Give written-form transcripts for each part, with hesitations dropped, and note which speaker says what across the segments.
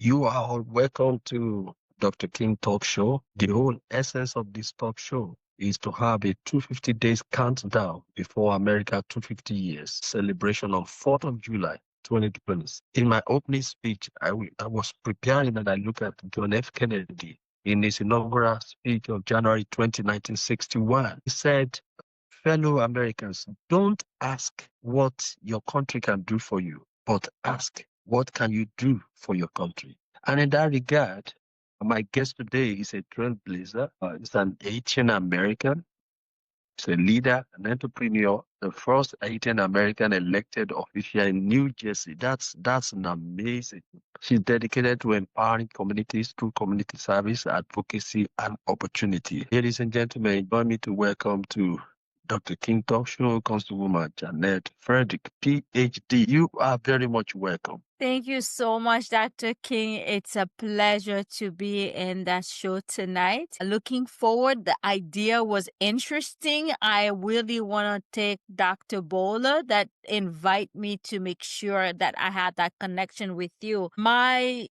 Speaker 1: You are all welcome to Dr. King Talk Show. The whole essence of this talk show is to have a 250 days countdown before America 250 years celebration on 4th of July 2020. In my opening speech, I was preparing and I looked at John F. Kennedy in his inaugural speech of January 20, 1961. He said, fellow Americans, don't ask what your country can do for you, but ask what can you do for your country. And in that regard, my guest today is a trailblazer. He's an Haitian-American. He's a leader, an entrepreneur, the first Haitian-American elected official in New Jersey. That's an amazing. She's dedicated to empowering communities through community service, advocacy, and opportunity. Ladies and gentlemen, join me to welcome to Dr. King Talk Show, Councilwoman Charnette Frederick, PhD. You are very much welcome.
Speaker 2: Thank you so much, Dr. King. It's a pleasure to be in that show tonight. Looking forward. The idea was interesting. I really want to thank Dr. Bowler that invite me to make sure that I had that connection with you. My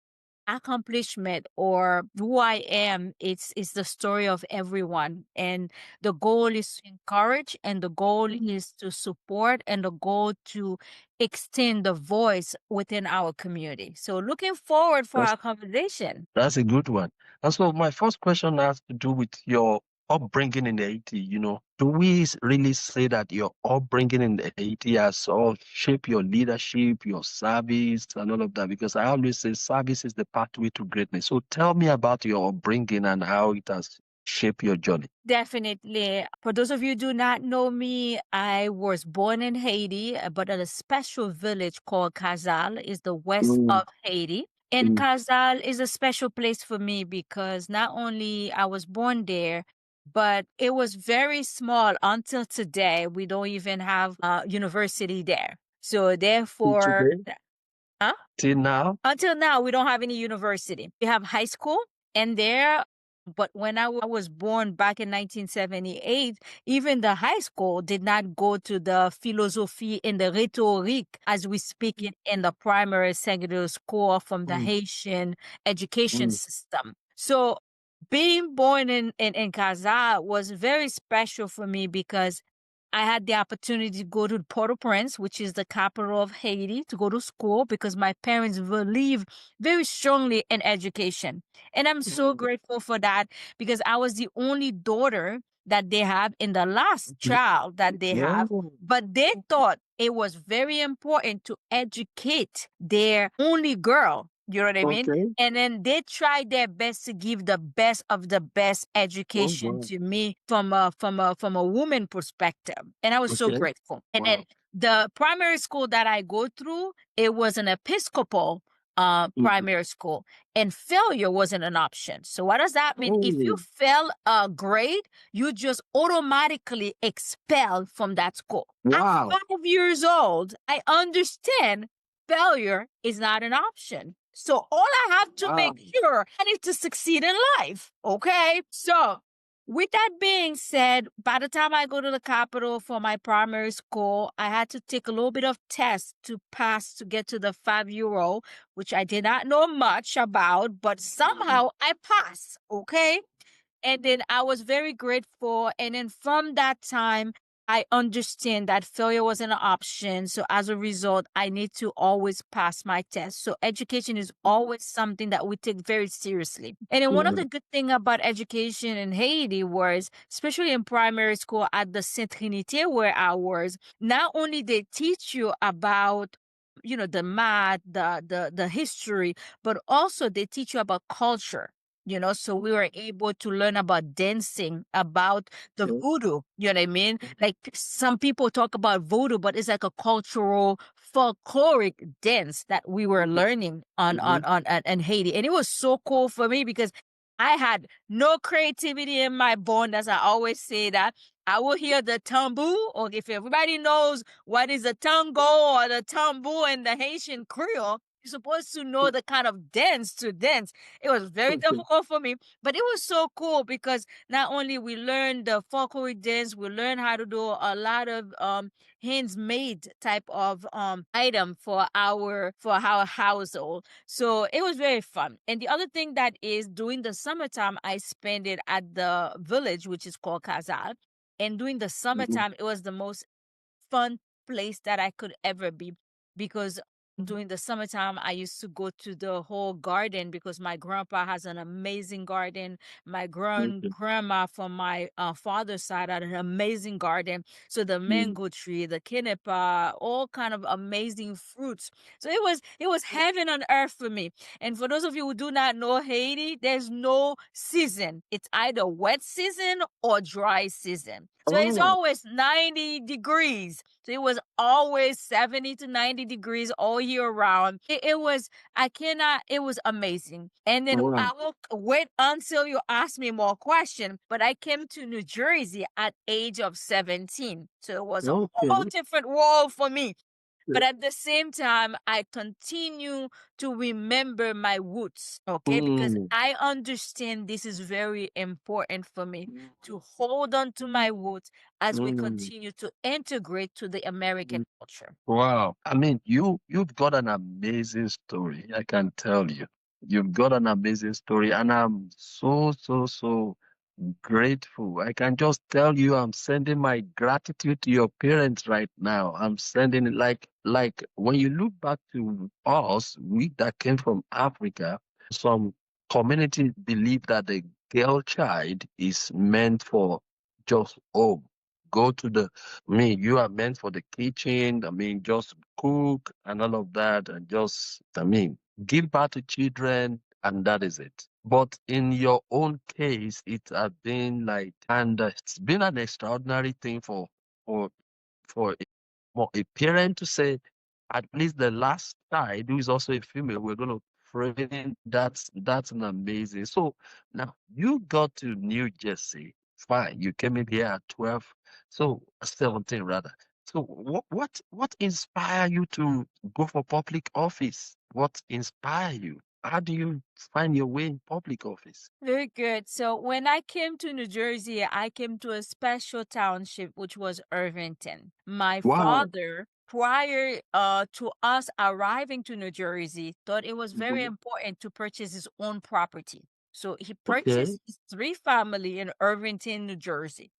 Speaker 2: accomplishment or who I am, it's the story of everyone. And the goal is to encourage, and the goal is to support, and the goal to extend the voice within our community. So looking forward for our conversation.
Speaker 1: That's a good one. And so my first question has to do with your upbringing in Haiti. Do we really say that your upbringing in Haiti has all shaped your leadership, your service, and all of that? Because I always say service is the pathway to greatness. So tell me about your upbringing and how it has shaped your journey.
Speaker 2: Definitely. For those of you who do not know me, I was born in Haiti, but at a special village called Cazal, is the west of Haiti. And Cazal is a special place for me because not only I was born there, but it was very small until today. We don't even have a university there. So therefore, huh?
Speaker 1: Till now?
Speaker 2: Until now, we don't have any university. We have high school, and there, but when I was born back in 1978, even the high school did not go to the philosophy and the rhetoric as we speak it in the primary secondary school from the Haitian education system. So being born in Casa was very special for me because I had the opportunity to go to Port-au-Prince, which is the capital of Haiti, to go to school because my parents believe very strongly in education. And I'm so grateful for that because I was the only daughter that they have and the last child that they have. But they thought it was very important to educate their only girl. You know what I mean?
Speaker 1: Okay.
Speaker 2: And then they tried their best to give the best of the best education to me from a woman perspective. And I was so grateful. And then the primary school that I go through, it was an Episcopal primary school, and failure wasn't an option. So what does that mean? If you fail a grade, you just automatically expelled from that school.
Speaker 1: Wow.
Speaker 2: At 5 years old, I understand failure is not an option. So all I have to make sure I need to succeed in life. Okay. So with that being said, by the time I go to the capital for my primary school, I had to take a little bit of tests to pass to get to the 5-year, which I did not know much about, but somehow I passed. Okay. And then I was very grateful. And then from that time, I understand that failure wasn't an option. So as a result, I need to always pass my test. So education is always something that we take very seriously. And then one of the good things about education in Haiti was, especially in primary school at the Saint Trinité where I was, not only they teach you about the math, the history, but also they teach you about culture. So we were able to learn about dancing, about the voodoo, you know what I mean? Like some people talk about voodoo, but it's like a cultural folkloric dance that we were learning on Haiti. And it was so cool for me because I had no creativity in my bone, as I always say that. I will hear the tambour, or if everybody knows what is a tango or the tambour in the Haitian Creole, You're supposed to know the kind of dance to dance. It was very difficult for me, but it was so cool because not only we learned the folklore dance, we learned how to do a lot of hands-made type of item for our household. So it was very fun. And the other thing that is during the summertime, I spent it at the village, which is called Kazal. And during the summertime, it was the most fun place that I could ever be because during the summertime I used to go to the whole garden because my grandpa has an amazing garden. My grandma from my father's side had an amazing garden. So the mango tree, the kinepa, all kind of amazing fruits. So it was heaven on earth for me. And for those of you who do not know Haiti, there's no season. It's either wet season or dry season. So it's always 90 degrees. So it was always 70 to 90 degrees all year round. It was amazing. And then I will wait until you ask me more questions. But I came to New Jersey at age of 17. So it was a whole different world for me. But at the same time, I continue to remember my roots, okay? Because I understand this is very important for me to hold on to my roots as we continue to integrate to the American culture.
Speaker 1: Wow. I mean, you've got an amazing story, I can tell you. You've got an amazing story, and I'm so, so, so grateful. I can just tell you I'm sending my gratitude to your parents right now. I'm sending it like when you look back to us, we that came from Africa, some communities believe that the girl child is meant for just home. Go to the I mean, you are meant for the kitchen. I mean, just cook and all of that, and give birth to children, and that is it. But in your own case, it has been and it's been an extraordinary thing for for a parent to say, at least the last child, who is also a female, we're going to train. That's an amazing. So now you got to New Jersey. Fine, you came in here at 12, so 17 rather. So what inspired you to go for public office? What inspired you? How do you find your way in public office?
Speaker 2: Very good. So when I came to New Jersey, I came to a special township, which was Irvington. My
Speaker 1: Wow.
Speaker 2: father, prior to us arriving to New Jersey, thought it was very
Speaker 1: Mhm.
Speaker 2: important to purchase his own property. So he
Speaker 1: Okay.
Speaker 2: purchased his three family in Irvington, New Jersey.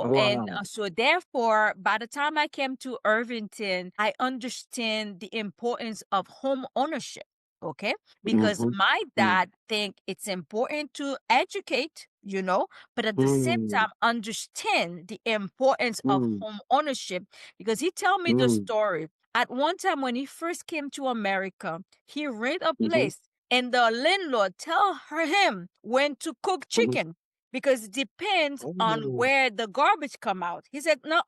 Speaker 1: Wow.
Speaker 2: So therefore, by the time I came to Irvington, I understand the importance of home ownership. Okay, because
Speaker 1: Mm-hmm.
Speaker 2: my
Speaker 1: Mm.
Speaker 2: dad think it's important to educate, but at the same
Speaker 1: Mm.
Speaker 2: time understand the importance of
Speaker 1: Mm.
Speaker 2: home ownership because he tell me the
Speaker 1: Mm.
Speaker 2: story. At one time when he first came to America, he rent a
Speaker 1: Mhm.
Speaker 2: place and the landlord him when to cook
Speaker 1: Mhm.
Speaker 2: chicken because it depends on
Speaker 1: Oh,
Speaker 2: where the garbage come out. He said, no,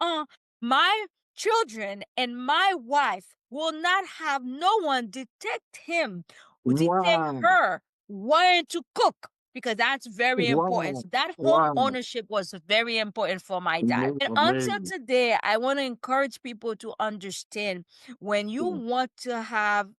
Speaker 2: my children and my wife will not have no one detect him or detect
Speaker 1: wow.
Speaker 2: her wanting to cook because that's very important.
Speaker 1: Wow.
Speaker 2: So that home
Speaker 1: Wow.
Speaker 2: ownership was very important for my dad. And until
Speaker 1: Amazing.
Speaker 2: today, I want to encourage people to understand when you
Speaker 1: Mm.
Speaker 2: want to have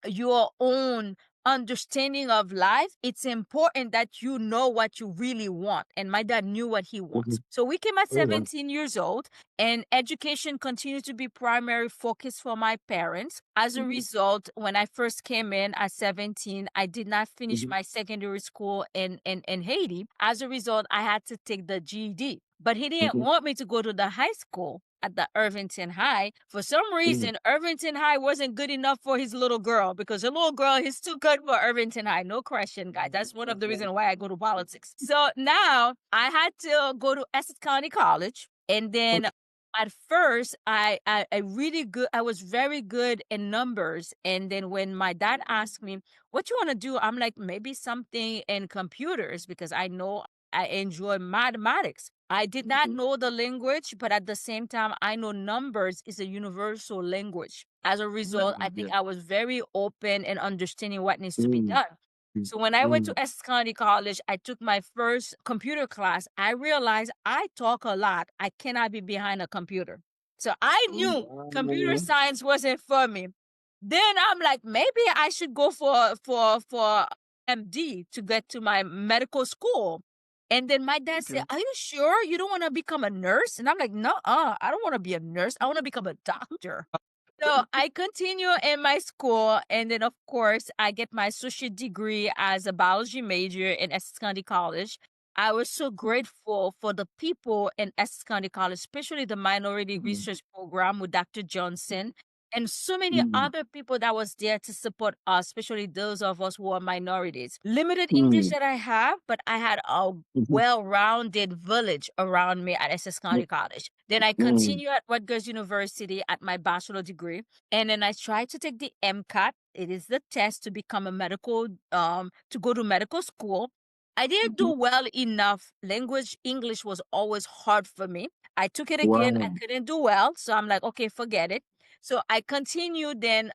Speaker 2: your own understanding of life, it's important that you know what you really want. And my dad knew what he wants.
Speaker 1: Mhm.
Speaker 2: So we came at
Speaker 1: Oh, wow.
Speaker 2: 17 years old, and education continued to be primary focus for my parents. As a
Speaker 1: Mhm.
Speaker 2: result, when I first came in at 17, I did not finish
Speaker 1: Mhm.
Speaker 2: my secondary school in Haiti. As a result, I had to take the GED. But he didn't
Speaker 1: Mhm.
Speaker 2: want me to go to the high school at the Irvington High. For some
Speaker 1: Mm.
Speaker 2: reason, Irvington High wasn't good enough for his little girl because her little girl is too good for Irvington High. No question, guys. That's one of the reasons why I go to politics. So now I had to go to Essex County College. And then at first, I was very good in numbers. And then when my dad asked me, what you want to do? I'm like, maybe something in computers because I know I enjoy mathematics. I did not know the language, but at the same time, I know numbers is a universal language. As a result, I think
Speaker 1: Yeah.
Speaker 2: I was very open and understanding what needs to be
Speaker 1: Mm.
Speaker 2: done.
Speaker 1: Mm.
Speaker 2: So when I went to
Speaker 1: Mm.
Speaker 2: Essex County College, I took my first computer class. I realized I talk a lot. I cannot be behind a computer. So I knew computer
Speaker 1: Wow.
Speaker 2: science wasn't for me. Then I'm like, maybe I should go for MD to get to my medical school. And then my dad said, "Are you sure you don't want to become a nurse?" And I'm like, "No, I don't want to be a nurse. I want to become a doctor." So I continue in my school, and then of course I get my associate degree as a biology major in Essex County College. I was so grateful for the people in Essex County College, especially the minority research program with Dr. Johnson and so many other people that was there to support us, especially those of us who are minorities. Limited English that I have, but I had a well-rounded village around me at Essex County College. Then I continue at Rutgers University at my bachelor degree, and then I tried to take the MCAT. It is the test to become a medical, to go to medical school. I didn't do well enough. Language English was always hard for me. I took it again. I couldn't do well, so I'm like, okay, forget it. So I continued then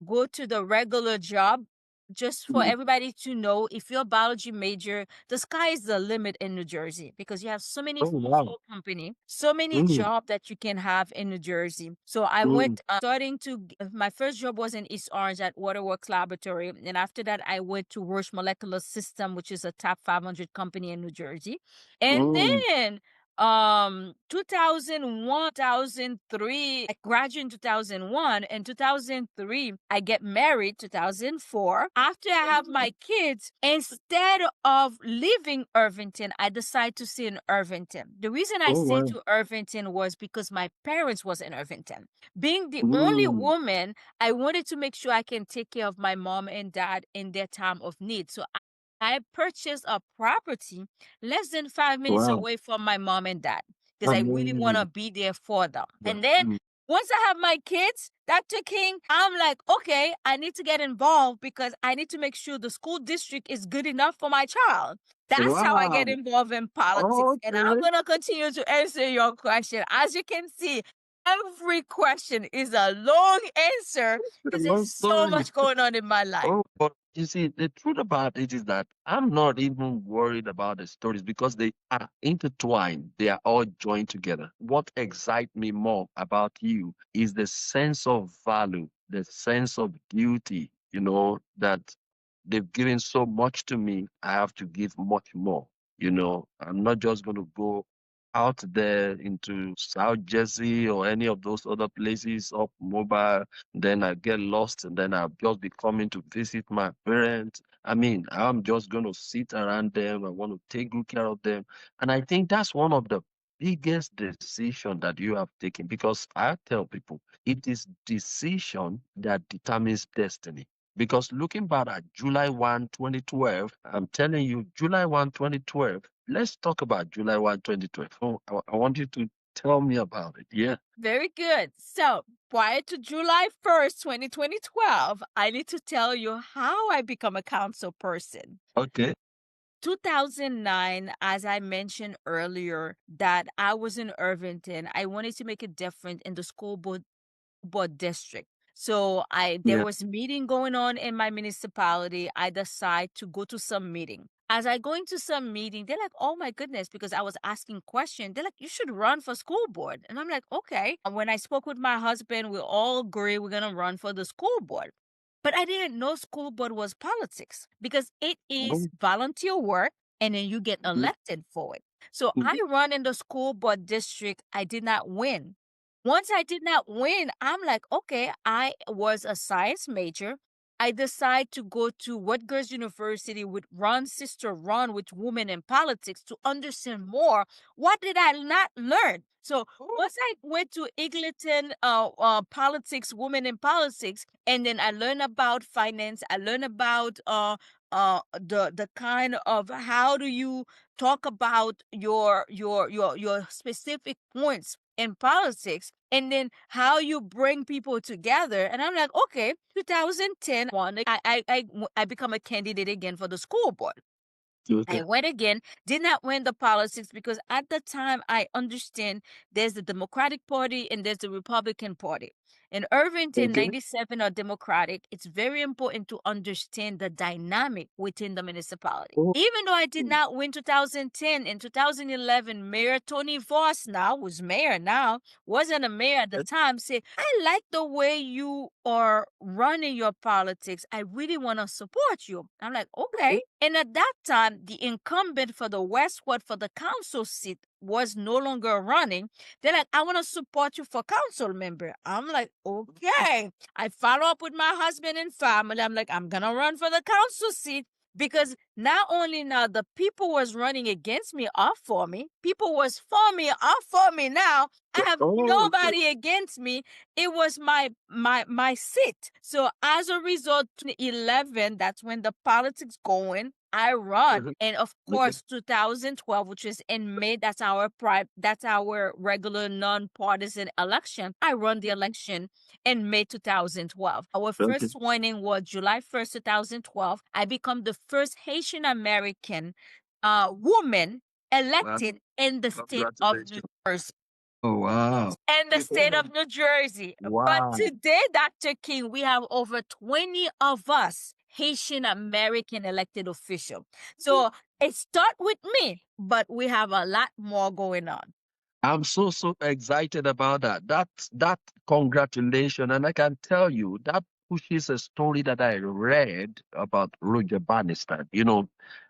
Speaker 2: go to the regular job. Just for everybody to know, if you're a biology major, the sky is the limit in New Jersey because you have so many small company, so many jobs that you can have in New Jersey. So I went starting to my first job was in East Orange at Waterworks Laboratory, and after that I went to Roche Molecular System, which is a top 500 company in New Jersey, and then 2001, 2003, I graduated in 2001. In 2003 I get married. 2004, after I have my kids, instead of leaving Irvington, I decide to stay in Irvington. The reason I stayed to Irvington was because my parents was in Irvington. Being the only woman, I wanted to make sure I can take care of my mom and dad in their time of need. So I purchased a property less than 5 minutes away from my mom and dad because I really want to be there for them. And then once I have my kids, Dr. King, I'm like, okay, I need to get involved because I need to make sure the school district is good enough for my child. That's how I get involved in politics. And I'm going to continue to answer your question. As you can see, every question is a long answer because there's so much going on in my life.
Speaker 1: But you see, the truth about it is that I'm not even worried about the stories because they are intertwined. They are all joined together. What excites me more about you is the sense of value, the sense of duty, that they've given so much to me. I have to give much more. I'm not just going to go out there into South Jersey or any of those other places up mobile. Then I get lost and then I'll just be coming to visit my parents. I mean, I'm just going to sit around them. I want to take good care of them. And I think that's one of the biggest decision that you have taken because I tell people it is decision that determines destiny. Because looking back at July 1, 2012, I'm telling you, July 1, 2012, let's talk about July 1, 2012. Oh, I want you to tell me about it. Yeah.
Speaker 2: Very good. So prior to July 1st, 2012, I need to tell you how I become a council person.
Speaker 1: Okay.
Speaker 2: 2009, as I mentioned earlier, that I was in Irvington. I wanted to make a difference in the school board district. So there was meeting going on in my municipality. I decide to go to some meeting. As I go into some meeting, they're like, "Oh my goodness," because I was asking questions. They're like, "You should run for school board." And I'm like, "Okay." And when I spoke with my husband, we all agree we're gonna run for the school board. But I didn't know school board was politics because it is volunteer work and then you get elected for it. So I run in the school board district. I did not win. Once I did not win, I'm like, okay, I was a science major. I decide to go to Rutgers University with Ron's sister Ron with Women in Politics to understand more. What did I not learn? So once I went to Eagleton Politics, Women in Politics, and then I learned about finance. I learned about the kind of how do you talk about your specific points in politics and then how you bring people together. And I'm like, okay, 2010, I become a candidate again for the school board.
Speaker 1: Okay.
Speaker 2: I went again, did not win the politics because at the time I understand there's the Democratic Party and there's the Republican Party. In Irvington, 97 are Democratic. It's very important to understand the dynamic within the municipality. Even though I did not win 2010, in 2011, Mayor Tony Voss now, who's mayor now, wasn't a mayor at the time, said, I like the way you are running your politics. I really want to support you. I'm like, okay. And at that time, the incumbent for the Westward for the council seat was no longer running. They're like, I want to support you for council member. I'm like, okay. I follow up with my husband and family. I'm like, I'm going to run for the council seat. Because not only now the people was running against me are for me, people was for me are for me now. I have nobody against me. It was my seat. So as a result, 2011, that's when the politics going. I run, and of course, 2012, which is in May, that's our regular non-partisan election. I run the election in May 2012. Our first winning was July 1st, 2012. I become the first Haitian-American woman elected in the state of New Jersey.
Speaker 1: Oh, wow.
Speaker 2: And the state of New Jersey.
Speaker 1: Wow.
Speaker 2: But today, Dr. King, we have over 20 of us Haitian American elected officials. So it starts with me, but we have a lot more going on.
Speaker 1: I'm so excited about that. That congratulations. And I can tell you that pushes a story that I read about Roger Bannister. You know,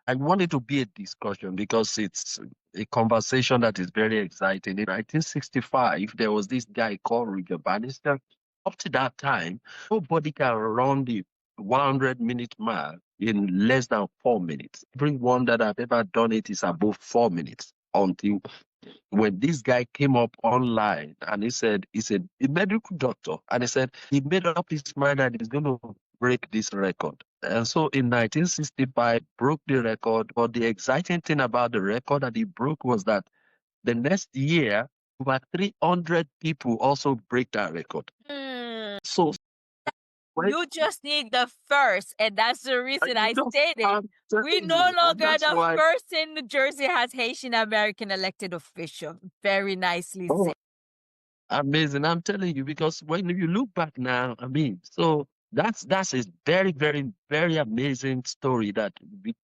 Speaker 1: I want it to be a discussion because it's a conversation that is very exciting. In 1965, there was this guy called Roger Bannister. Up to that time, nobody can run the 100-minute mile in less than 4 minutes. Everyone that I've ever done it is above 4 minutes until when this guy came up online and he said he's a medical doctor, and he said he made up his mind that he's going to break this record. And so in 1965, broke the record. But the exciting thing about the record that he broke was that the next year, over 300 people also break that record. So
Speaker 2: you just need the first, and that's the reason I stated we no longer the first in New Jersey has Haitian American elected official. Very nicely said.
Speaker 1: Amazing. I'm telling you, because when you look back now, I mean, so that's a very, very, very amazing story that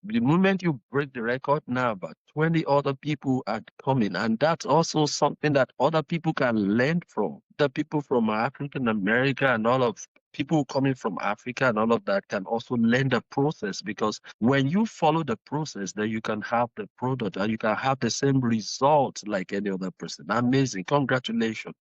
Speaker 1: the moment you break the record now, about 20 other people are coming. And that's also something that other people can learn from. The people from African America and all of people coming from Africa and all of that can also learn the process, because when you follow the process, then you can have the product and you can have the same result like any other person. Amazing. Congratulations.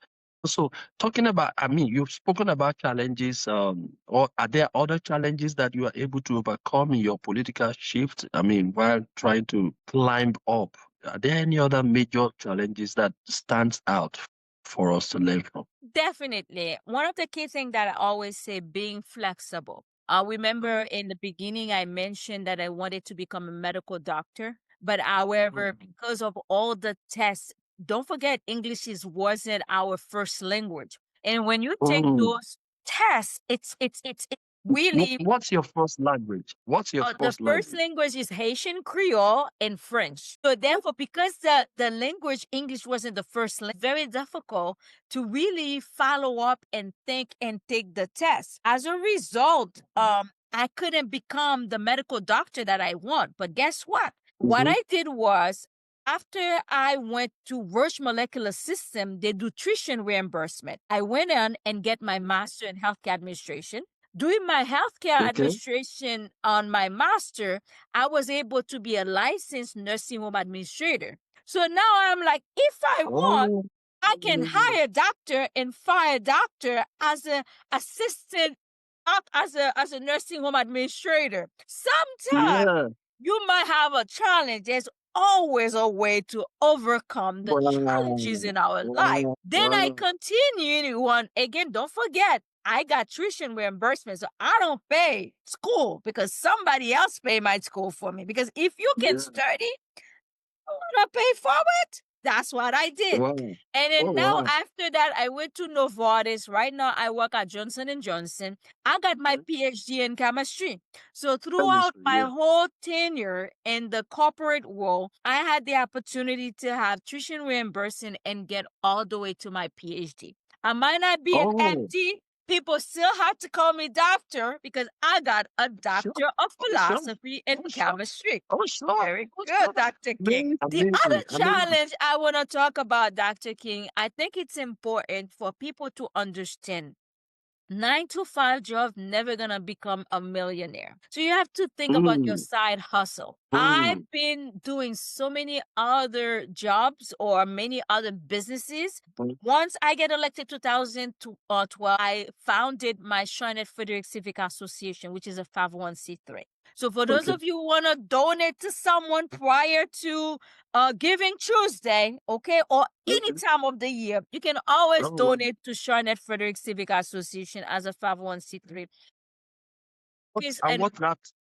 Speaker 1: So talking about, I mean, you've spoken about challenges, or are there other challenges that you are able to overcome in your political shift? I mean, while trying to climb up, are there any other major challenges that stands out for us to learn from?
Speaker 2: Definitely. One of the key things that I always say, being flexible. Remember in the beginning, I mentioned that I wanted to become a medical doctor, but however, because of all the tests, don't forget English wasn't our first language. And when you take those tests, it's really.
Speaker 1: What's your first language? What's your
Speaker 2: the first language is Haitian Creole and French. So therefore, because the language English wasn't the first language, very difficult to really follow up and think and take the test. As a result, I couldn't become the medical doctor that I want. But guess what? What I did was, after I went to Roche Molecular System, they do tuition reimbursement. I went on and get my master in healthcare administration. Doing my healthcare administration on my master, I was able to be a licensed nursing home administrator. So now I'm like, if I want, I can hire a doctor and fire a doctor as an assistant, as a nursing home administrator. Sometimes you might have a challenge. There's always a way to overcome the challenges in our life. Then I continue on. Again, don't forget, I got tuition reimbursement, so I don't pay school because somebody else pay my school for me. Because if you can study, I want to pay for it. That's what I did. And then now after that, I went to Novartis. Right now, I work at Johnson & Johnson. I got my PhD in chemistry. So throughout my whole tenure in the corporate world, I had the opportunity to have tuition reimbursement and get all the way to my PhD. I might not be an MD. People still have to call me doctor because I got a doctor of philosophy and chemistry. Very good, Dr. King. The other challenge I want to talk about, Dr. King, I think it's important for people to understand 9 to 5 job never gonna become a millionaire. So you have to think about your side hustle. I've been doing so many other jobs or many other businesses. Once I get elected 2012, I founded my Charnette Frederick Civic Association, which is a 501c3. So for those of you who want to donate to someone prior to Giving Tuesday, okay, or any time of the year, you can always donate to Charnette Frederick Civic Association as a 501c3.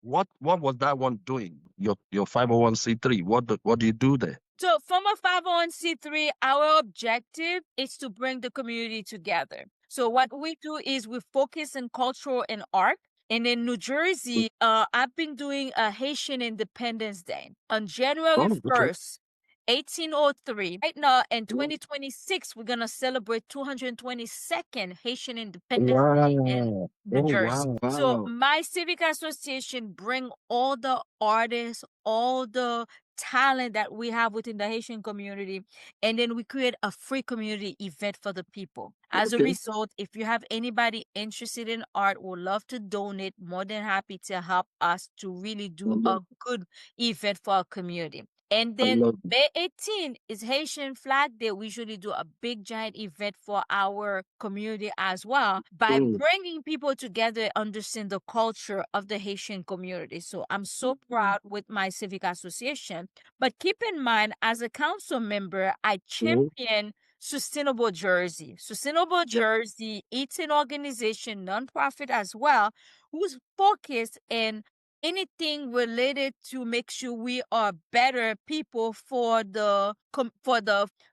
Speaker 1: What was that one doing? Your 501c3. What do you do there?
Speaker 2: So from a 501c3, our objective is to bring the community together. So what we do is we focus on cultural and art. And in New Jersey, I've been doing a Haitian Independence Day on January 1st. 1803. Right now in 2026, we're gonna celebrate 222nd Haitian Independence Day in New Jersey. So my civic association bring all the artists, all the talent that we have within the Haitian community, and then we create a free community event for the people. As a result, if you have anybody interested in art, would love to donate, more than happy to help us to really do a good event for our community. And then May 18 is Haitian Flag Day. We usually do a big giant event for our community as well by bringing people together, understand the culture of the Haitian community. So I'm so proud with my civic association. But keep in mind, as a council member, I champion Sustainable Jersey. Sustainable Jersey, it's an organization, nonprofit as well, who's focused in anything related to make sure we are better people for the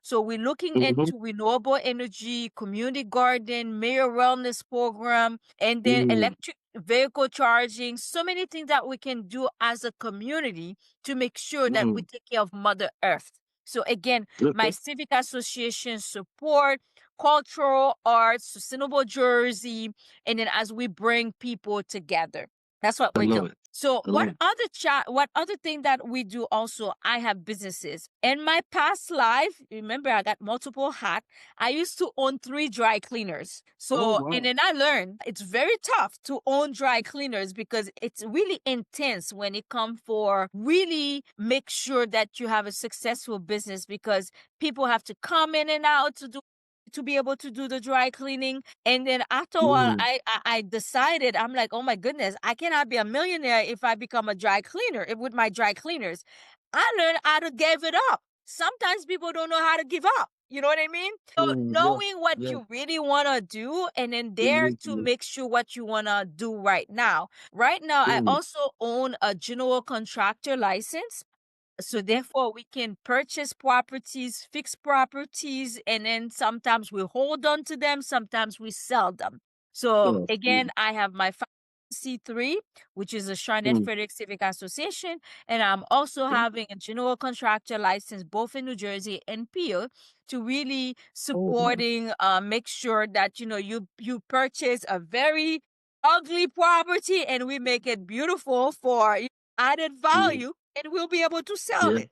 Speaker 2: so we're looking into renewable energy, community garden, mayor wellness program, and then electric vehicle charging, so many things that we can do as a community to make sure that we take care of Mother Earth. So again, my civic association support cultural arts, Sustainable Jersey, and then as we bring people together. That's what we do. So what other thing that we do also, I have businesses. In my past life, remember I got multiple hats. I used to own 3 dry cleaners. So and then I learned it's very tough to own dry cleaners because it's really intense when it comes for really make sure that you have a successful business because people have to come in and out to be able to do the dry cleaning. And then after a while, I decided, I'm like, oh my goodness, I cannot be a millionaire if I become a dry cleaner with my dry cleaners. I learned how to give it up. Sometimes people don't know how to give up. You know what I mean? So knowing what you really want to do and then there to make sure what you want to do right now. Right now, I also own a general contractor license. So therefore, we can purchase properties, fix properties, and then sometimes we hold on to them, sometimes we sell them. So again, I have my C3, which is a Charnette Frederick Civic Association, and I'm also having a general contractor license both in New Jersey and PA to really supporting, make sure that you purchase a very ugly property and we make it beautiful for added value and we'll be able to sell it.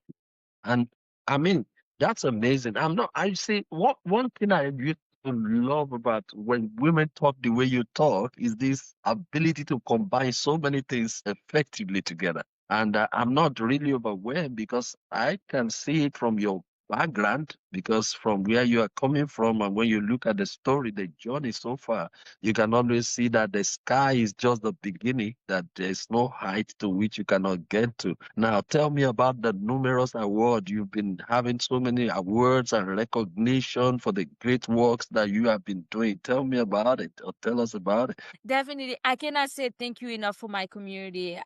Speaker 1: And I mean, that's amazing. I see one thing I used to love about when women talk the way you talk is this ability to combine so many things effectively together. And I'm not really overwhelmed because I can see it from your background, because from where you are coming from, and when you look at the story, the journey so far, you can always see that the sky is just the beginning, that there's no height to which you cannot get to. Now, tell me about the numerous awards. You've been having so many awards and recognition for the great works that you have been doing. Tell me about it, or tell us about it.
Speaker 2: Definitely. I cannot say thank you enough for my community.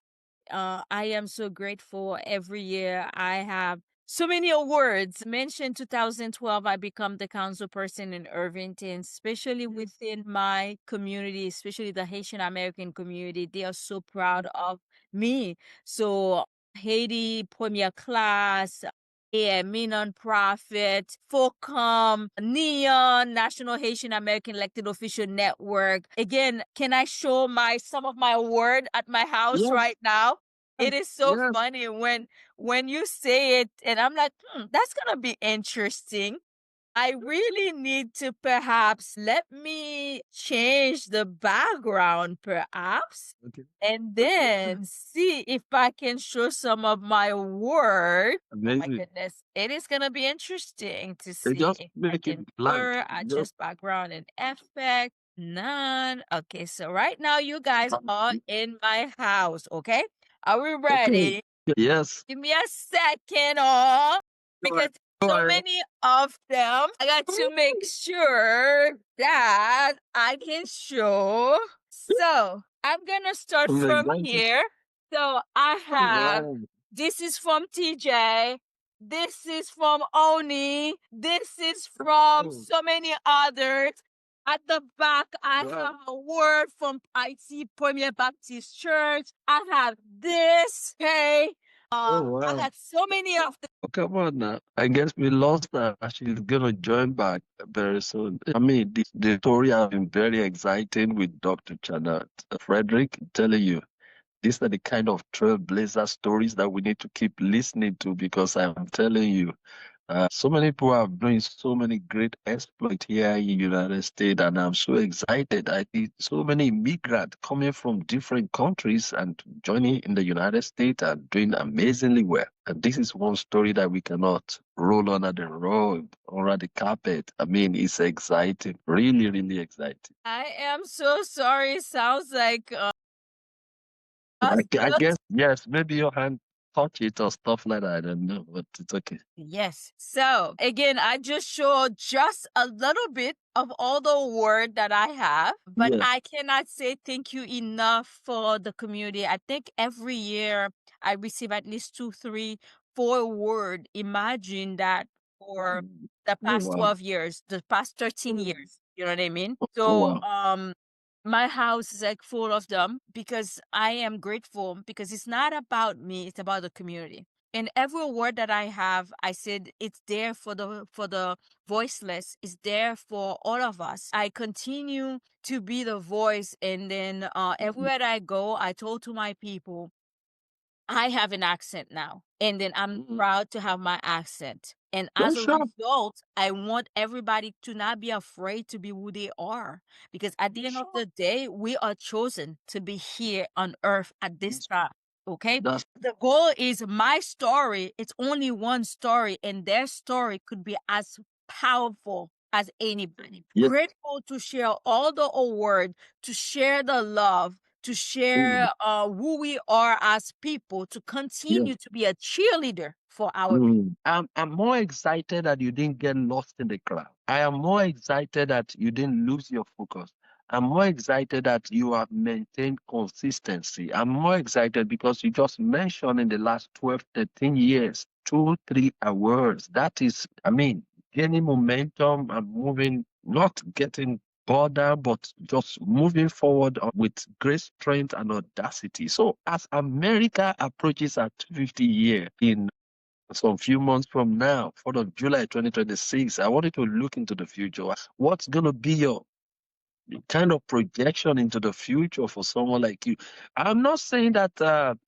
Speaker 2: I am so grateful. Every year I have so many awards. Mentioned 2012, I become the council person in Irvington, especially within my community, especially the Haitian-American community. They are so proud of me. So Haiti, Première Class, AME nonprofit, FOCOM, NEON, National Haitian-American Elected Official Network. Again, can I show some of my word at my house right now? It is so funny when you say it, and I'm like, that's gonna be interesting. I really need to perhaps let me change the background, perhaps, and then see if I can show some of my work.
Speaker 1: Amazing.
Speaker 2: Oh my goodness, it is gonna be interesting to see.
Speaker 1: Just
Speaker 2: I
Speaker 1: make
Speaker 2: can
Speaker 1: it blank.
Speaker 2: blur, adjust background and effect. None. Okay, so right now you guys are in my house. Okay, are we ready?
Speaker 1: Yes.
Speaker 2: Give me a second, oh, because so many of them. I got to make sure that I can show. So I'm gonna start from here. So I have this is from TJ. This is from Oni. This is from so many others. At the back, I have a word from IT Premier Baptist Church. I have this. Okay. I got so many of them.
Speaker 1: Oh, come on now. I guess we lost her. She's gonna join back very soon. I mean, the story has been very exciting with Dr. Charnette Frederick. I'm telling you, these are the kind of trailblazer stories that we need to keep listening to because I'm telling you, so many people are doing so many great exploits here in the United States, and I'm so excited. I see so many immigrants coming from different countries and joining in the United States and doing amazingly well. And this is one story that we cannot roll under the rug or under the carpet. I mean, it's exciting, really, really exciting.
Speaker 2: I am so sorry. Sounds like
Speaker 1: I guess, yes, maybe your hand touch it or stuff like that. I don't know, but it's okay.
Speaker 2: Yes. So again, I just showed just a little bit of all the word that I have, but I cannot say thank you enough for the community. I think every year I receive at least 2, 3, 4 word. Imagine that for the past 12 years, the past 13 years. You know what I mean? So my house is like full of them because I am grateful because it's not about me, it's about the community. And every word that I have, I said it's there for the voiceless. It's there for all of us. I continue to be the voice, and then everywhere that I go, I told to my people, I have an accent now, and then I'm proud to have my accent. And as a result, I want everybody to not be afraid to be who they are, because at the end of the day, we are chosen to be here on earth at this time. Okay? The goal is my story. It's only one story, and their story could be as powerful as anybody. Grateful to share all the award, to share the love, to share who we are as people, to continue to be a cheerleader for our people.
Speaker 1: I'm more excited that you didn't get lost in the crowd. I am more excited that you didn't lose your focus. I'm more excited that you have maintained consistency. I'm more excited because you just mentioned in the last 12, 13 years, 2, 3 awards. That is, I mean, gaining momentum and moving, not getting border, but just moving forward with great strength and audacity. So as America approaches our 250 year in some few months from now, 4th of July 2026, I want you to look into the future. What's going to be your kind of projection into the future for someone like you? I'm not saying that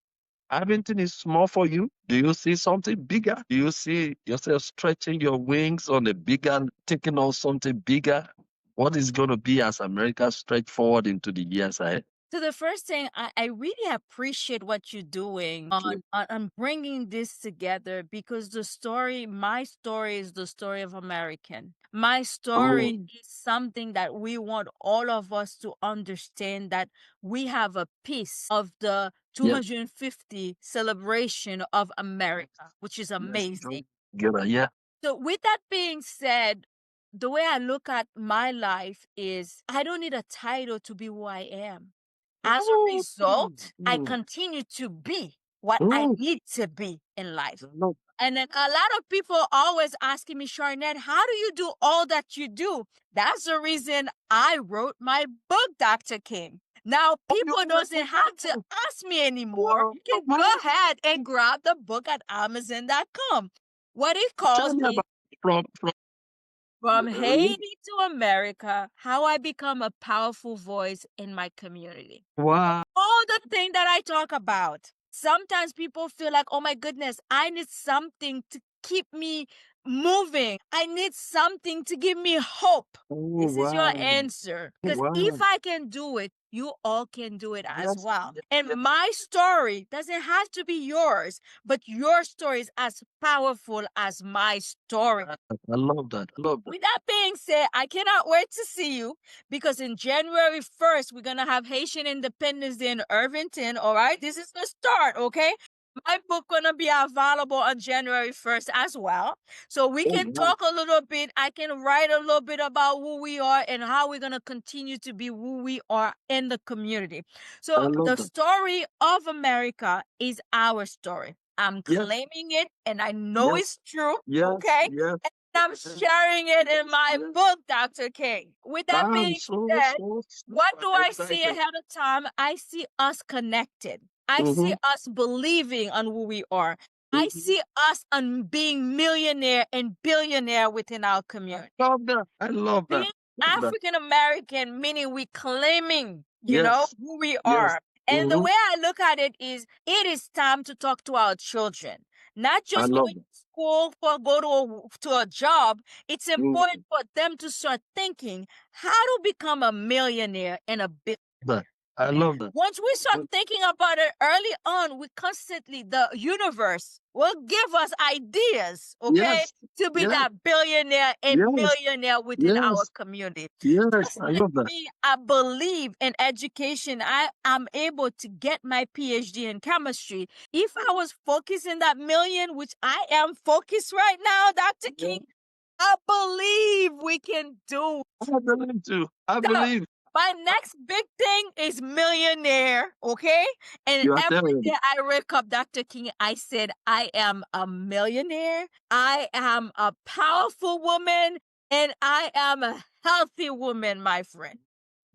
Speaker 1: everything is small for you. Do you see something bigger? Do you see yourself stretching your wings on a bigger, taking on something bigger? What is going to be as America stretch forward into the years ahead?
Speaker 2: So the first thing, I really appreciate what you're doing on bringing this together, because my story is the story of American. My story is something that we want all of us to understand, that we have a piece of the 250 celebration of America, which is amazing.
Speaker 1: Yeah.
Speaker 2: So with that being said, the way I look at my life is I don't need a title to be who I am. As a result, I continue to be what I need to be in life. And then a lot of people always asking me, Charnette, how do you do all that you do? That's the reason I wrote my book, Dr. King. Now, people doesn't have to ask me anymore. You can go ahead and grab the book at Amazon.com. what it calls
Speaker 1: Tell me
Speaker 2: me
Speaker 1: about
Speaker 2: from
Speaker 1: really?
Speaker 2: Haiti to America, how I become a powerful voice in my community.
Speaker 1: Wow.
Speaker 2: All the things that I talk about. Sometimes people feel like, oh my goodness, I need something to keep me moving. I need something to give me hope.
Speaker 1: Oh,
Speaker 2: This is your
Speaker 1: wow.
Speaker 2: answer. Because
Speaker 1: Wow.
Speaker 2: if I can do it, you all can do it as
Speaker 1: Yes,
Speaker 2: well.
Speaker 1: yes,
Speaker 2: And
Speaker 1: yes.
Speaker 2: my story doesn't have to be yours, but your story is as powerful as my story.
Speaker 1: I love that. I love that.
Speaker 2: With that being said, I cannot wait to see you because in January 1st, we're going to have Haitian Independence Day in Irvington. All right. This is the start. Okay. My book going to be available on January 1st as well. So we
Speaker 1: Oh,
Speaker 2: can
Speaker 1: wow.
Speaker 2: talk a little bit. I can write a little bit about who we are and how we're going to continue to be who we are in the community.
Speaker 1: I
Speaker 2: So
Speaker 1: love
Speaker 2: the
Speaker 1: that.
Speaker 2: story of America is our story. I'm
Speaker 1: Yes,
Speaker 2: claiming it and I know
Speaker 1: yes,
Speaker 2: it's true.
Speaker 1: yes,
Speaker 2: Okay.
Speaker 1: yes.
Speaker 2: I'm sharing it in my
Speaker 1: Yes.
Speaker 2: book, Dr. King. With that
Speaker 1: I'm
Speaker 2: being
Speaker 1: so,
Speaker 2: said,
Speaker 1: so
Speaker 2: what do I see
Speaker 1: excited.
Speaker 2: ahead of time? I see us connected. I see
Speaker 1: Mm-hmm.
Speaker 2: us believing on who we are. I see us on being millionaire and billionaire within our community.
Speaker 1: Love that. I love that.
Speaker 2: Being
Speaker 1: Love that.
Speaker 2: African American, meaning we claiming, who we
Speaker 1: Yes.
Speaker 2: are. And the
Speaker 1: Mm-hmm.
Speaker 2: way I look at it is time to talk to our children. Not
Speaker 1: I
Speaker 2: just
Speaker 1: love
Speaker 2: going
Speaker 1: that.
Speaker 2: to school for go to a job. It's
Speaker 1: Mm.
Speaker 2: important for them to start thinking how to become a millionaire and a bit.
Speaker 1: That. I love that.
Speaker 2: Once we start thinking about it early on, the universe will give us ideas, okay,
Speaker 1: Yes.
Speaker 2: to be
Speaker 1: Yes.
Speaker 2: that billionaire and
Speaker 1: Yes.
Speaker 2: millionaire within our
Speaker 1: Yes.
Speaker 2: community.
Speaker 1: Yes.
Speaker 2: Just
Speaker 1: I
Speaker 2: like
Speaker 1: love that.
Speaker 2: me, I believe in education. I am able to get my PhD in chemistry. If I was focused in that million, which I am focused right now, Dr.
Speaker 1: Yeah.
Speaker 2: King, I believe we can do.
Speaker 1: I believe too. I
Speaker 2: So,
Speaker 1: believe.
Speaker 2: my next big thing is millionaire, okay? And
Speaker 1: You are
Speaker 2: every
Speaker 1: telling me.
Speaker 2: day I wake up, Dr. King, I said, I am a millionaire, I am a powerful woman, and I am a healthy woman, my friend.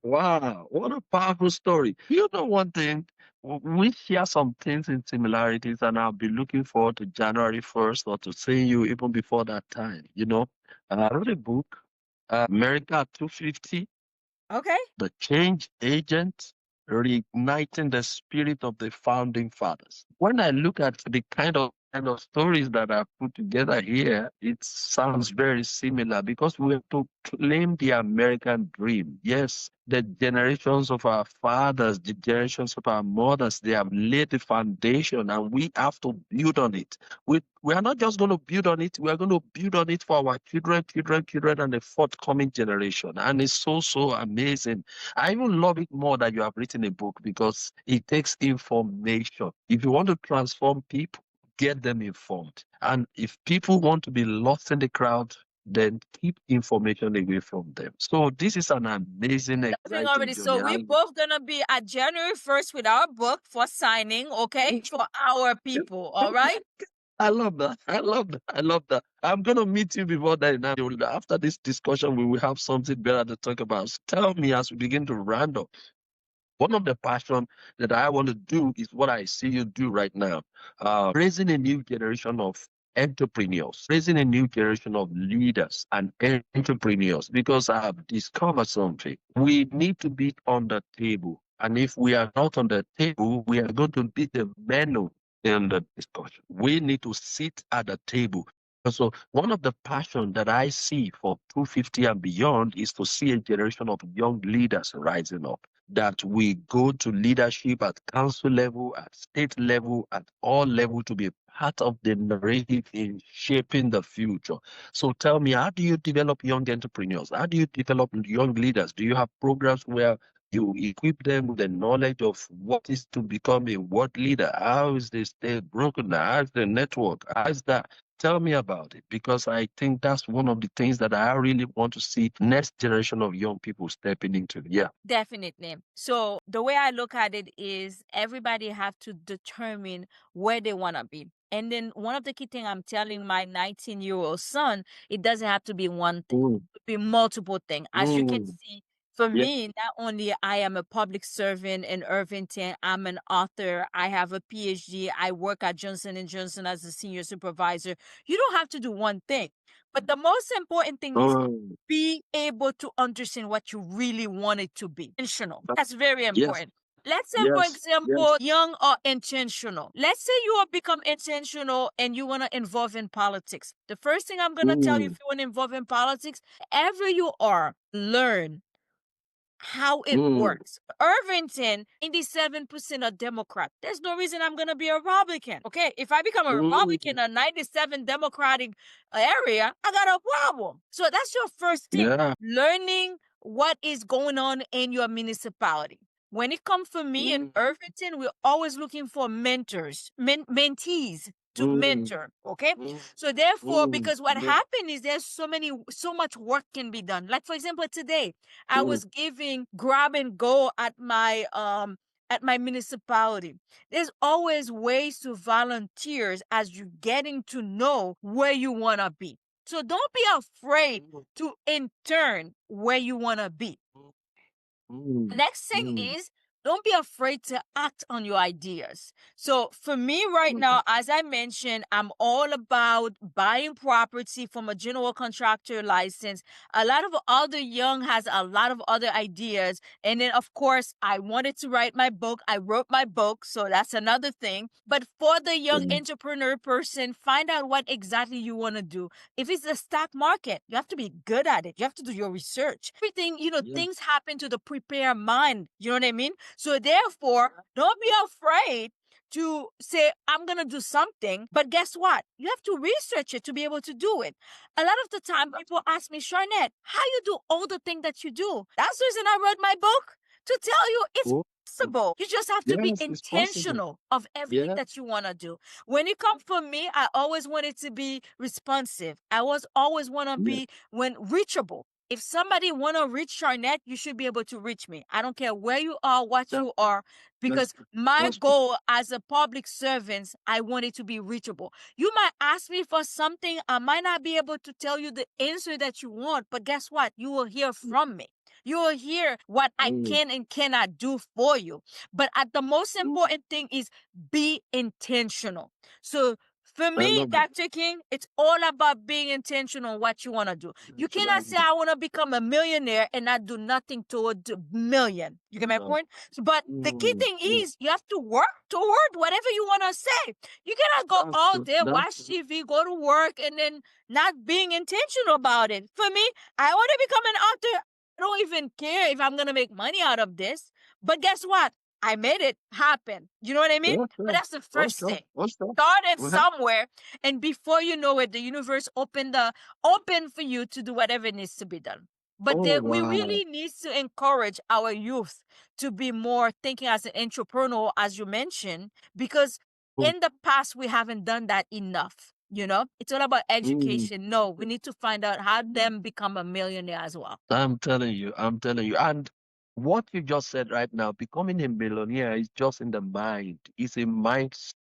Speaker 1: Wow, what a powerful story. You know one thing, we share some things in similarities, and I'll be looking forward to January 1st or to seeing you even before that time. I wrote a book, America 250,
Speaker 2: Okay?
Speaker 1: The Change Agent, Reigniting the Spirit of the Founding Fathers. When I look at the kind of stories that are put together here, it sounds very similar because we have to claim the American dream. Yes, the generations of our fathers, the generations of our mothers, they have laid the foundation and we have to build on it. We are not just going to build on it, we are going to build on it for our children, children, children, and the forthcoming generation. And it's so, so amazing. I even love it more that you have written a book because it takes information. If you want to transform people, get them informed. And if people want to be lost in the crowd, then keep information away from them. So this is an amazing,
Speaker 2: Thing
Speaker 1: exciting
Speaker 2: already. So
Speaker 1: journey.
Speaker 2: we both gonna be at January 1st with our book for signing, okay? For our people, all right?
Speaker 1: I love that. I love that. I love that. I'm gonna meet you before then. After this discussion, we will have something better to talk about. So tell me as we begin to round up. One of the passion that I want to do is what I see you do right now, raising a new generation of entrepreneurs, raising a new generation of leaders and entrepreneurs. Because I have discovered something. We need to be on the table, and if we are not on the table, we are going to be the menu in the discussion. We need to sit at the table. So one of the passion that I see for 250 and beyond is to see a generation of young leaders rising up, that we go to leadership at council level, at state level, at all level to be part of the narrative in shaping the future. So tell me, how do you develop young entrepreneurs? How do you develop young leaders? Do you have programs where you equip them with the knowledge of what is to become a world leader? How is the state broken down? How is the network? How is that? Tell me about it because I think that's one of the things that I really want to see next generation of young people stepping into. Yeah.
Speaker 2: Definitely. So the way I look at it is everybody have to determine where they want to be. And then one of the key things I'm telling my 19-year-old son, it doesn't have to be one thing.
Speaker 1: Mm,
Speaker 2: It could be multiple things. As you can
Speaker 1: mm,
Speaker 2: see, For me, not only I am a public servant in Irvington, I'm an author. I have a PhD. I work at Johnson and Johnson as a senior supervisor. You don't have to do one thing, but the most important thing is be able to understand what you really want it to be. Intentional. That's very important. Let's say, for example, young or intentional. Let's say you have become intentional and you want to involve in politics. The first thing I'm going to tell you, if you want to involve in politics, wherever you are, learn how it works. Irvington, 97% are Democrat. There's no reason I'm going to be a Republican. Okay, if I become a Republican, a 97 Democratic area, I got a problem. So that's your first thing. Learning what is going on in your municipality. When it comes for me in Irvington, we're always looking for mentors, mentees to mentor. Okay. So therefore, because what happened is there's so much work can be done. Like for example, today I was giving grab and go at my municipality. There's always ways to volunteers as you're getting to know where you want to be. So don't be afraid to intern where you want to be. Next thing is, don't be afraid to act on your ideas. So for me right now, as I mentioned, I'm all about buying property from a general contractor license. A lot of other young has a lot of other ideas. And then of course, I wanted to write my book. I wrote my book. So that's another thing. But for the young entrepreneur person, find out what exactly you want to do. If it's the stock market, you have to be good at it. You have to do your research. Everything, things happen to the prepared mind. You know what I mean? So therefore, don't be afraid to say, I'm going to do something. But guess what? You have to research it to be able to do it. A lot of the time, people ask me, Charnette, how you do all the things that you do? That's the reason I wrote my book, to tell you it's possible. You just have to be intentional of everything that you want to do. When it comes for me, I always wanted to be responsive. I always want to be reachable. If somebody want to reach Charnette, you should be able to reach me. I don't care where you are, what you are, because my goal as a public servant, I want it to be reachable. You might ask me for something. I might not be able to tell you the answer that you want, but guess what? You will hear from me. You will hear what I can and cannot do for you. But the most important thing is be intentional. So for me, Dr. King, it's all about being intentional on what you want to do. You cannot say, I want to become a millionaire and not do nothing toward the million. You get my point? So, but the key thing is you have to work toward whatever you want to say. You cannot go all day, watch TV, go to work, and then not being intentional about it. For me, I want to become an author. I don't even care if I'm going to make money out of this. But guess what? I made it happen. You know what I mean? But that's the first thing. Started somewhere, and before you know it, the universe opened for you to do whatever needs to be done. But we really need to encourage our youth to be more thinking as an entrepreneur, as you mentioned, because in the past we haven't done that enough. It's all about education. No, we need to find out how them become a millionaire as well.
Speaker 1: I'm telling you. And what you just said right now, becoming a millionaire is just in the mind. It's a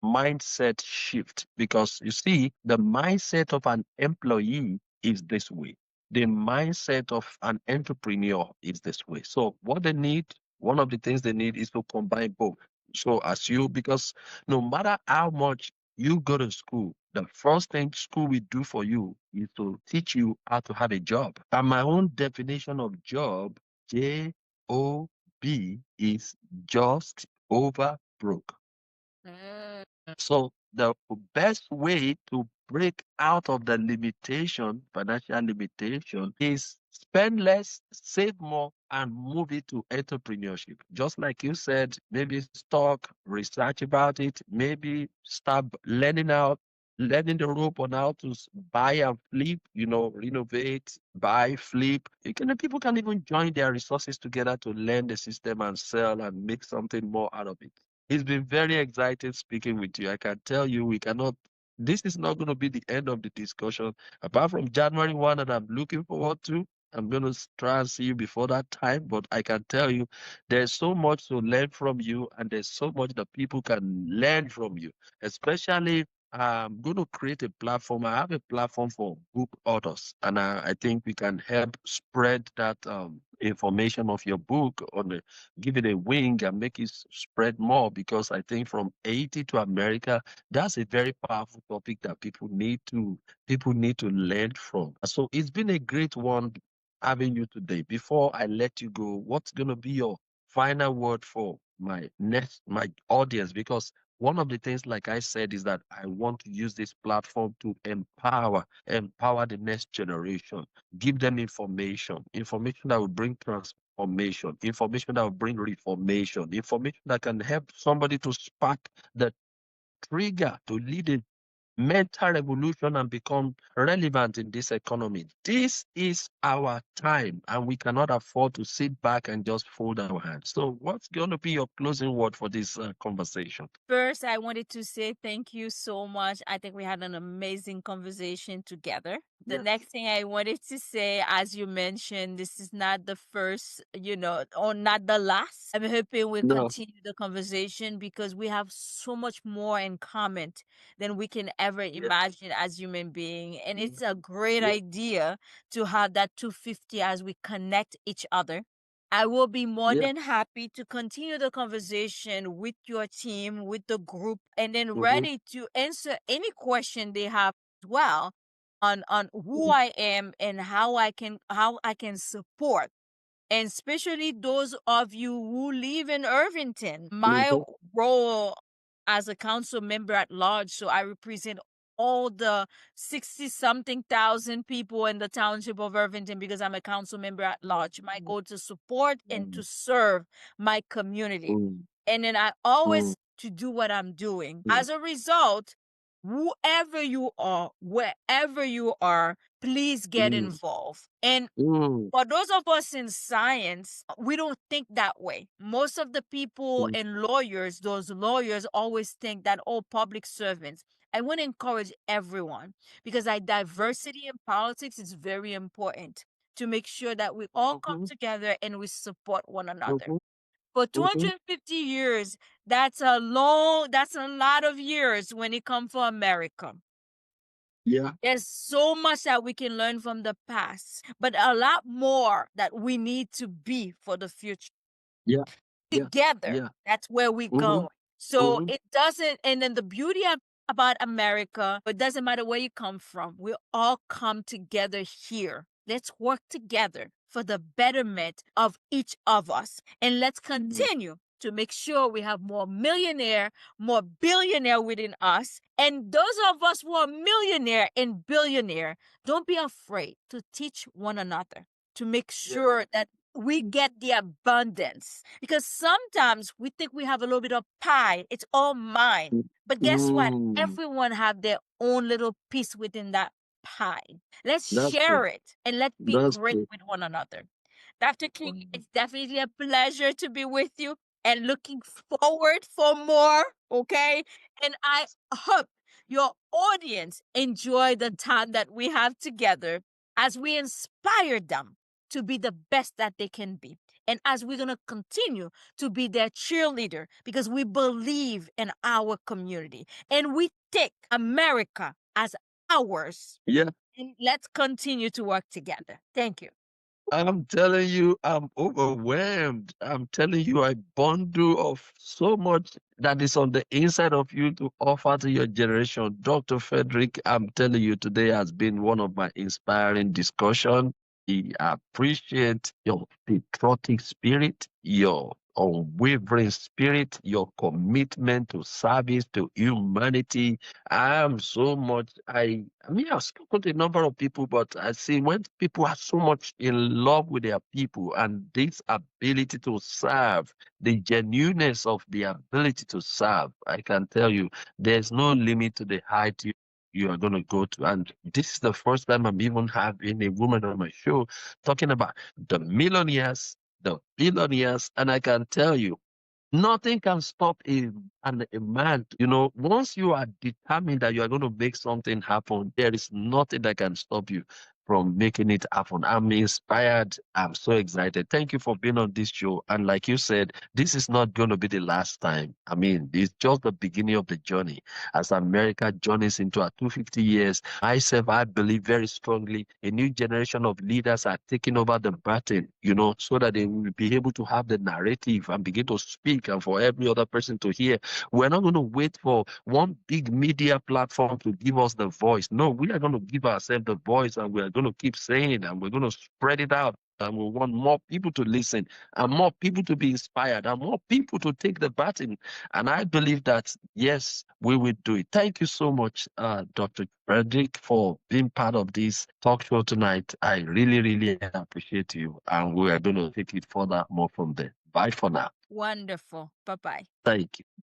Speaker 1: mindset shift, because you see, the mindset of an employee is this way. The mindset of an entrepreneur is this way. So one of the things they need is to combine both. So because no matter how much you go to school, the first thing school will do for you is to teach you how to have a job. And my own definition of job, JOB, is just over broke. So the best way to break out of the financial limitation, is spend less, save more, and move it to entrepreneurship. Just like you said, maybe stock, research about it, maybe start learning the rope on how to buy and flip, renovate, buy, flip. People can even join their resources together to learn the system and sell and make something more out of it. It's been very exciting speaking with you. I can tell you this is not going to be the end of the discussion. Apart from January 1 that I'm looking forward to, I'm going to try and see you before that time. But I can tell you, there's so much to learn from you, and there's so much that people can learn from you, especially I'm going to create a platform. I have a platform for book authors, and I think we can help spread that information of your book give it a wing and make it spread more. Because I think from Haiti to America, that's a very powerful topic that people need to learn from. So it's been a great one having you today. Before I let you go, what's going to be your final word for my audience? Because one of the things, like I said, is that I want to use this platform to empower the next generation, give them information that will bring transformation, information that will bring reformation, information that can help somebody to spark the trigger to lead a mental revolution and become relevant in this economy. This is our time, and we cannot afford to sit back and just fold our hands. So, what's going to be your closing word for this conversation?
Speaker 2: First, I wanted to say thank you so much. I think we had an amazing conversation together. The next thing I wanted to say, as you mentioned, this is not the first, or not the last. I'm hoping we'll
Speaker 1: No.
Speaker 2: continue the conversation because we have so much more in common than we can ever imagine as human beings. And it's a great idea to have that 250 as we connect each other. I will be more than happy to continue the conversation with your team, with the group, and then ready to answer any question they have as well on who I am and how I can support. And especially those of you who live in Irvington. My role as a council member at large, so I represent all the 60 something thousand people in the township of Irvington because I'm a council member at large. My goal to support and to serve my community. And then I always to do what I'm doing. As a result, whoever you are, wherever you are, please get involved. And for those of us in science, we don't think that way. Most of the people and lawyers, those lawyers always think that, oh, public servants. I want to encourage everyone because diversity in politics is very important to make sure that we all come together and we support one another. For 250 years, that's a lot of years when it comes for America.
Speaker 1: Yeah.
Speaker 2: There's so much that we can learn from the past, but a lot more that we need to be for the future.
Speaker 1: Yeah.
Speaker 2: Together, that's where we go. So it doesn't, and then the beauty about America, it doesn't matter where you come from. We all come together here. Let's work together for the betterment of each of us. And let's continue to make sure we have more millionaire, more billionaire within us. And those of us who are millionaire and billionaire, don't be afraid to teach one another to make sure that we get the abundance. Because sometimes we think we have a little bit of pie, it's all mine. But guess what? Everyone have their own little piece within that pie. Let's share it and let's be great with one another. Dr. King, it's definitely a pleasure to be with you and looking forward for more, okay? And I hope your audience enjoy the time that we have together as we inspire them to be the best that they can be. And as we're going to continue to be their cheerleader because we believe in our community and we take America as ours.
Speaker 1: Yeah.
Speaker 2: And let's continue to work together. Thank you.
Speaker 1: I'm telling you, I'm overwhelmed. I'm telling you, a bundle of so much that is on the inside of you to offer to your generation. Dr. Frederick, I'm telling you, today has been one of my inspiring discussion. I appreciate your patriotic spirit, your unwavering spirit, your commitment to service, to humanity. I've spoken to a number of people, but I see when people are so much in love with their people and this ability to serve, the genuineness of the ability to serve, I can tell you, there's no limit to the height you are going to go to. And this is the first time I'm even having a woman on my show talking about the millionaires, the billionaires, and I can tell you, nothing can stop a man. Once you are determined that you are going to make something happen, there is nothing that can stop you. from making it happen. I'm inspired. I'm so excited. Thank you for being on this show. And like you said, this is not going to be the last time. I mean, it's just the beginning of the journey. As America journeys into our 250 years, myself, I believe very strongly a new generation of leaders are taking over the baton, so that they will be able to have the narrative and begin to speak and for every other person to hear. We're not going to wait for one big media platform to give us the voice. No, we are going to give ourselves the voice, and we are going to keep saying it, and we're going to spread it out. And we want more people to listen, and more people to be inspired, and more people to take the baton. And I believe that, yes, we will do it. Thank you so much, Dr. Frederick, for being part of this talk show tonight. I really, really appreciate you. And we are going to take it further more from there. Bye for now.
Speaker 2: Wonderful. Bye-bye.
Speaker 1: Thank you.